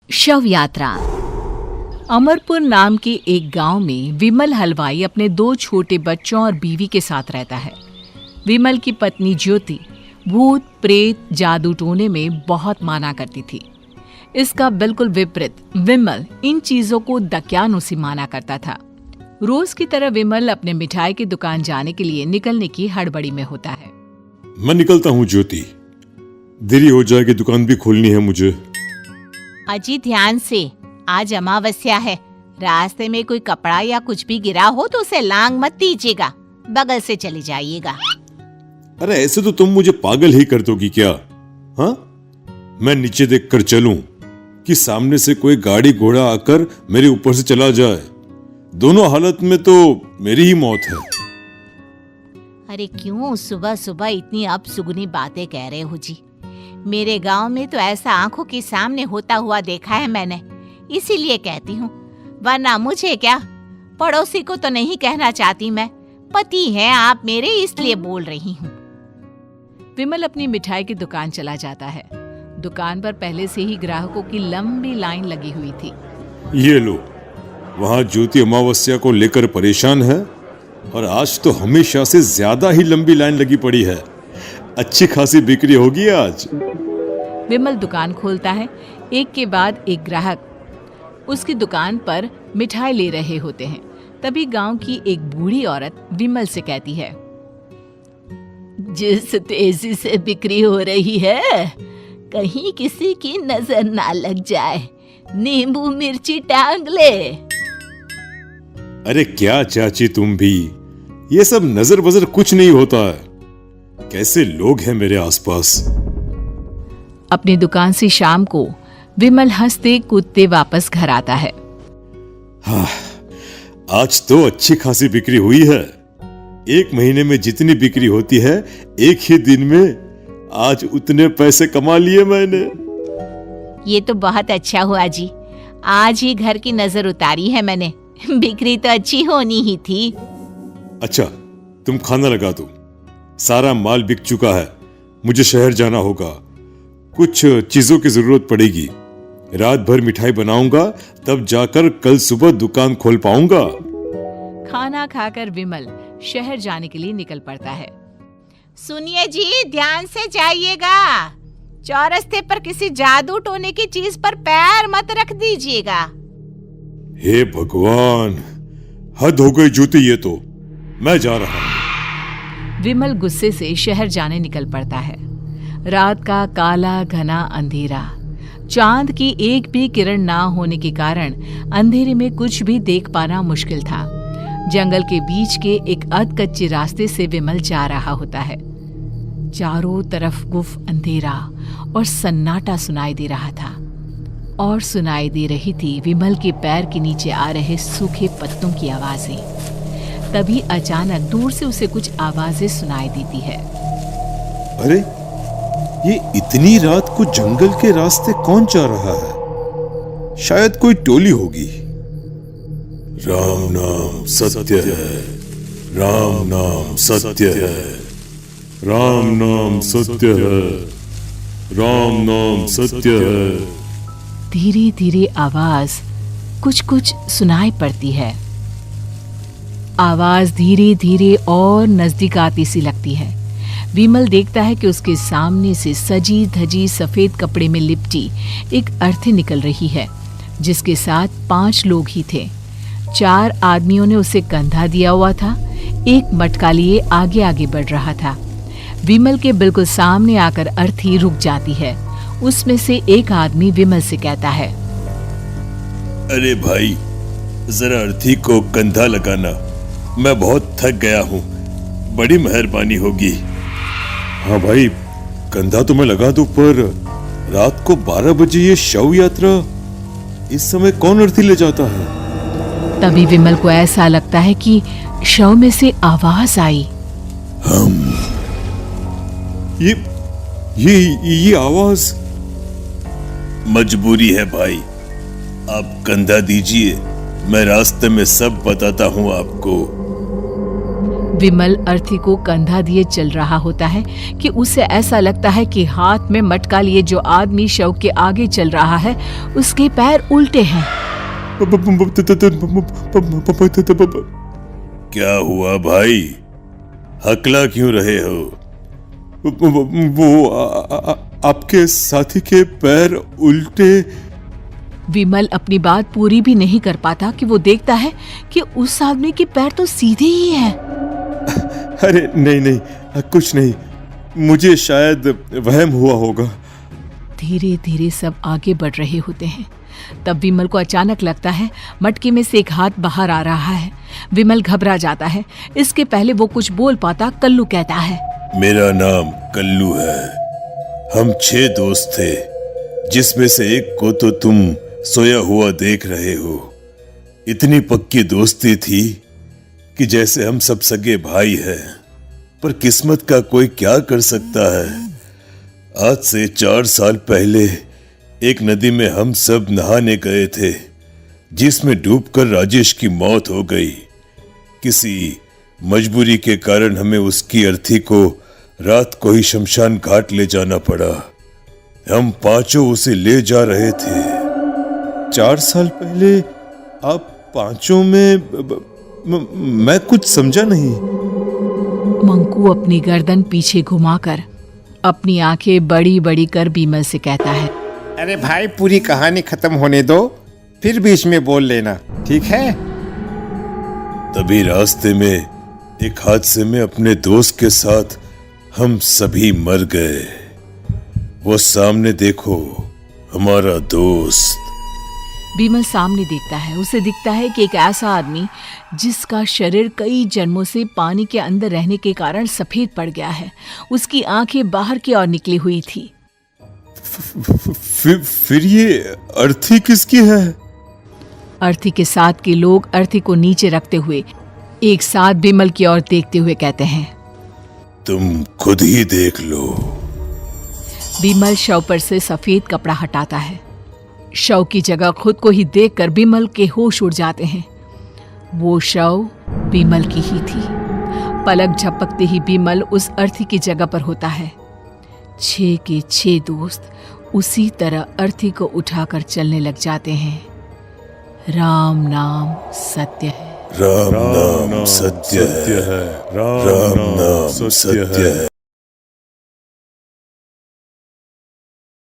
शव यात्रा। अमरपुर नाम के एक गांव में विमल हलवाई अपने 2 छोटे बच्चों और बीवी के साथ रहता है। विमल की पत्नी ज्योति भूत प्रेत जादू टोने में बहुत माना करती थी। इसका बिल्कुल विपरीत विमल इन चीजों को दक्यानुसी माना करता था। रोज की तरह विमल अपने मिठाई की दुकान जाने के लिए निकलने की हड़बड़ी में होता है। मैं निकलता हूँ ज्योति, देरी हो जाएगी, दुकान भी खोलनी है मुझे। अजी ध्यान से, आज अमावस्या है। रास्ते में कोई कपड़ा या कुछ भी गिरा हो तो उसे लांग मत दीजिएगा, बगल से चले जाइएगा। अरे ऐसे तो तुम मुझे पागल ही कर दोगी क्या? हाँ, मैं नीचे देख कर चलूं कि सामने से कोई गाड़ी घोड़ा आकर मेरे ऊपर से चला जाए? दोनों हालत में तो मेरी ही मौत है। अरे क्यों सुबह सुबह इतनी अपसुगनी बातें कह रहे हो जी? मेरे गांव में तो ऐसा आंखों के सामने होता हुआ देखा है मैंने, इसीलिए कहती हूँ, वरना मुझे क्या, पड़ोसी को तो नहीं कहना चाहती मैं। पति हैं आप मेरे, इसलिए बोल रही हूँ। विमल अपनी मिठाई की दुकान चला जाता है। दुकान पर पहले से ही ग्राहकों की लंबी लाइन लगी हुई थी। ये लो, वहां ज्योति अमावस्या को लेकर परेशान है और आज तो हमेशा से ज्यादा ही लंबी लाइन लगी पड़ी है। अच्छी खासी बिक्री होगी आज। विमल दुकान खोलता है। एक के बाद एक ग्राहक उसकी दुकान पर मिठाई ले रहे होते हैं। तभी गांव की एक बूढ़ी औरत विमल से कहती है, जिस तेजी से बिक्री हो रही है, कहीं किसी की नजर ना लग जाए, नींबू मिर्ची टांग ले। अरे क्या चाची तुम भी, ये सब नजर बजर कुछ नहीं होता है। कैसे लोग हैं मेरे आसपास। अपनी दुकान से शाम को विमल हंसते कूदते वापस घर आता है। हाँ, आज तो अच्छी खासी बिक्री हुई है। 1 महीने में जितनी बिक्री होती है, एक ही दिन में आज उतने पैसे कमा लिए मैंने। ये तो बहुत अच्छा हुआ जी, आज ही घर की नजर उतारी है मैंने। बिक्री तो अच्छी होनी ही थी। अच्छा, तुम खाना लगा दो, सारा माल बिक चुका है। मुझे शहर जाना होगा, कुछ चीजों की जरूरत पड़ेगी। रात भर मिठाई बनाऊंगा, तब जाकर कल सुबह दुकान खोल पाऊंगा। खाना खाकर विमल शहर जाने के लिए निकल पड़ता है। सुनिए जी, ध्यान से जाइएगा। चौरस्ते पर किसी जादू टोने की चीज पर पैर मत रख दीजिएगा। हे भगवान, हद हो गई ज्योति, ये तो मैं जा रहा हूं। विमल गुस्से से शहर जाने निकल पड़ता है। रात का काला घना अंधेरा, चांद की एक भी किरण ना होने के कारण अंधेरे में कुछ भी देख पाना मुश्किल था। जंगल के बीच के एक अधकच्चे रास्ते से विमल जा रहा होता है। चारों तरफ गुफ अंधेरा और सन्नाटा सुनाई दे रहा था, और सुनाई दे रही थी विमल के पैर के नीचे आ रहे सूखे पत्तों की आवाजें। तभी अचानक दूर से उसे कुछ आवाजें सुनाई देती है। अरे, ये इतनी रात को जंगल के रास्ते कौन जा रहा है? शायद कोई टोली होगी। राम नाम सत्य है, राम नाम सत्य है, राम नाम सत्य है, राम नाम सत्य है। धीरे धीरे आवाज कुछ कुछ सुनाई पड़ती है। आवाज धीरे धीरे और नजदीक आती सी लगती है। विमल देखता है कि उसके सामने से सजी धजी सफेद कपड़े में लिपटी एक अर्थी निकल रही है, जिसके साथ 5 लोग ही थे। 4 आदमियों ने उसे कंधा दिया हुआ था। एक मटका लिए आगे आगे बढ़ रहा था। विमल के बिल्कुल सामने आकर अर्थी रुक जाती है। उसमें से एक आदमी विमल से कहता है, अरे भाई, जरा अर्थी को कंधा लगाना, मैं बहुत थक गया हूँ, बड़ी मेहरबानी होगी। हाँ भाई, कंधा तो मैं लगा दूं, पर रात को 12 बजे ये शव यात्रा, इस समय कौन अर्थी ले जाता है? तभी विमल को ऐसा लगता है कि शव में से आवाज आई, हम ये आवाज। मजबूरी है भाई, आप कंधा दीजिए, मैं रास्ते में सब बताता हूँ आपको। विमल अर्थी को कंधा दिए चल रहा होता है कि उसे ऐसा लगता है कि हाथ में मटका लिए जो आदमी शव के आगे चल रहा है उसके पैर उल्टे हैं। क्या हुआ भाई, हकला क्यों रहे हो? वो आपके साथी के पैर उल्टे। विमल अपनी बात पूरी भी नहीं कर पाता कि वो देखता है कि उस आदमी के पैर तो सीधे ही हैं। अरे नहीं, कुछ नहीं, मुझे शायद वहम हुआ होगा। धीरे धीरे सब आगे बढ़ रहे होते हैं। तब विमल को अचानक लगता है मटके में से एक हाथ बाहर आ रहा है। विमल घबरा जाता है। इसके पहले वो कुछ बोल पाता, कल्लू कहता है, मेरा नाम कल्लू है। हम 6 दोस्त थे, जिसमें से एक को तो तुम सोया हुआ देख रहे हो। इतनी पक्की दोस्ती थी कि जैसे हम सब सगे भाई हैं। पर किस्मत का कोई क्या कर सकता है। आज से 4 साल पहले एक नदी में हम सब नहाने गए थे, जिसमें डूबकर राजेश की मौत हो गई। किसी मजबूरी के कारण हमें उसकी अर्थी को रात को ही शमशान घाट ले जाना पड़ा। हम 5 उसे ले जा रहे थे। 4 साल पहले आप 5 में मैं कुछ समझा नहीं। मंकू अपनी गर्दन पीछे घुमाकर अपनी आंखें बड़ी बड़ी कर विमल से कहता है, अरे भाई, पूरी कहानी खत्म होने दो, फिर बीच में बोल लेना, ठीक है? तभी रास्ते में एक हादसे में अपने दोस्त के साथ हम सभी मर गए। वो सामने देखो, हमारा दोस्त। विमल सामने देखता है। उसे दिखता है कि एक ऐसा आदमी जिसका शरीर कई जन्मों से पानी के अंदर रहने के कारण सफेद पड़ गया है। उसकी आंखें बाहर की ओर निकली हुई थी। फिर ये अर्थी किसकी है? अर्थी के साथ के लोग अर्थी को नीचे रखते हुए एक साथ विमल की ओर देखते हुए कहते हैं, तुम खुद ही देख लो। विमल शव पर से सफेद कपड़ा हटाता है। शव की जगह खुद को ही देखकर विमल के होश उड़ जाते हैं। वो शव विमल की ही थी। पलक झपकते ही विमल उस अर्थी की जगह पर होता है। 6 के 6 दोस्त उसी तरह अर्थी को उठाकर चलने लग जाते हैं। राम नाम सत्य है। राम नाम सत्य है। राम नाम सत्य है।